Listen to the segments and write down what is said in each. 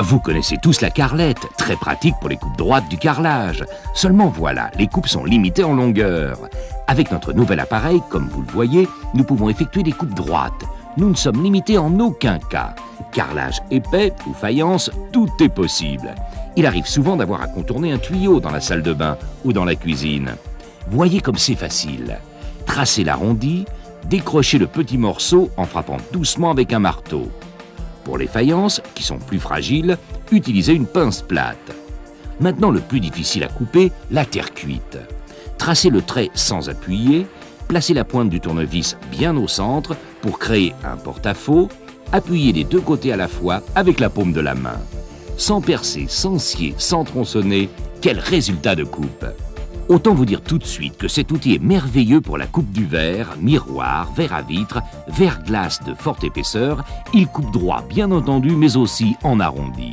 Vous connaissez tous la carrelette, très pratique pour les coupes droites du carrelage. Seulement voilà, les coupes sont limitées en longueur. Avec notre nouvel appareil, comme vous le voyez, nous pouvons effectuer des coupes droites. Nous ne sommes limités en aucun cas. Carrelage épais ou faïence, tout est possible. Il arrive souvent d'avoir à contourner un tuyau dans la salle de bain ou dans la cuisine. Voyez comme c'est facile. Tracez l'arrondi, décrochez le petit morceau en frappant doucement avec un marteau. Pour les faïences, qui sont plus fragiles, utilisez une pince plate. Maintenant, le plus difficile à couper, la terre cuite. Tracez le trait sans appuyer, placez la pointe du tournevis bien au centre pour créer un porte-à-faux, appuyez des deux côtés à la fois avec la paume de la main. Sans percer, sans scier, sans tronçonner, quel résultat de coupe! Autant vous dire tout de suite que cet outil est merveilleux pour la coupe du verre, miroir, verre à vitre, verre-glace de forte épaisseur. Il coupe droit, bien entendu, mais aussi en arrondi.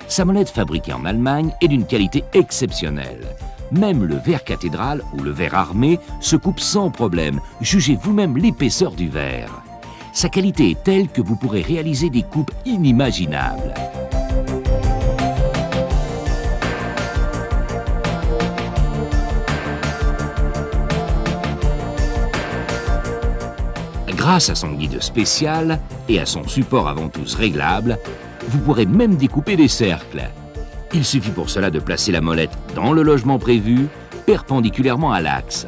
Sa molette fabriquée en Allemagne est d'une qualité exceptionnelle. Même le verre cathédrale ou le verre armé se coupe sans problème. Jugez vous-même l'épaisseur du verre. Sa qualité est telle que vous pourrez réaliser des coupes inimaginables. Grâce à son guide spécial et à son support à ventouse réglable, vous pourrez même découper des cercles. Il suffit pour cela de placer la molette dans le logement prévu, perpendiculairement à l'axe.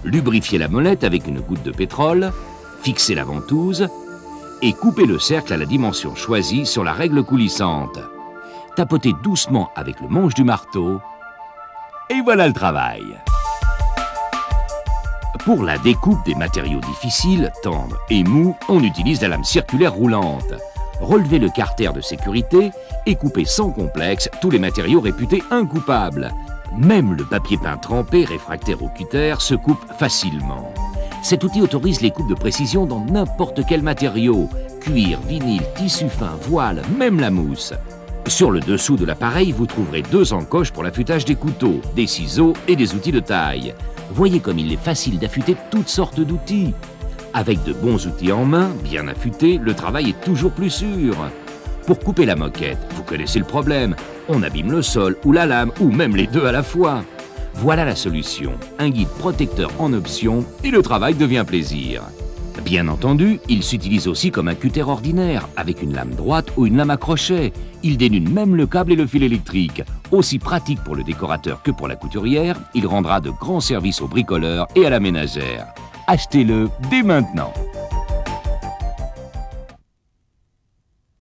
Lubrifiez la molette avec une goutte de pétrole, fixez la ventouse et coupez le cercle à la dimension choisie sur la règle coulissante. Tapotez doucement avec le manche du marteau et voilà le travail. Pour la découpe des matériaux difficiles, tendres et mous, on utilise la lame circulaire roulante. Relevez le carter de sécurité et coupez sans complexe tous les matériaux réputés incoupables. Même le papier peint trempé, réfractaire au cutter, se coupe facilement. Cet outil autorise les coupes de précision dans n'importe quel matériau. Cuir, vinyle, tissu fin, voile, même la mousse. Sur le dessous de l'appareil, vous trouverez deux encoches pour l'affûtage des couteaux, des ciseaux et des outils de taille. Voyez comme il est facile d'affûter toutes sortes d'outils. Avec de bons outils en main, bien affûtés, le travail est toujours plus sûr. Pour couper la moquette, vous connaissez le problème. On abîme le sol ou la lame, ou même les deux à la fois. Voilà la solution. Un guide protecteur en option et le travail devient plaisir. Bien entendu, il s'utilise aussi comme un cutter ordinaire, avec une lame droite ou une lame à crochet. Il dénude même le câble et le fil électrique. Aussi pratique pour le décorateur que pour la couturière, il rendra de grands services aux bricoleurs et à la ménagère. Achetez-le dès maintenant.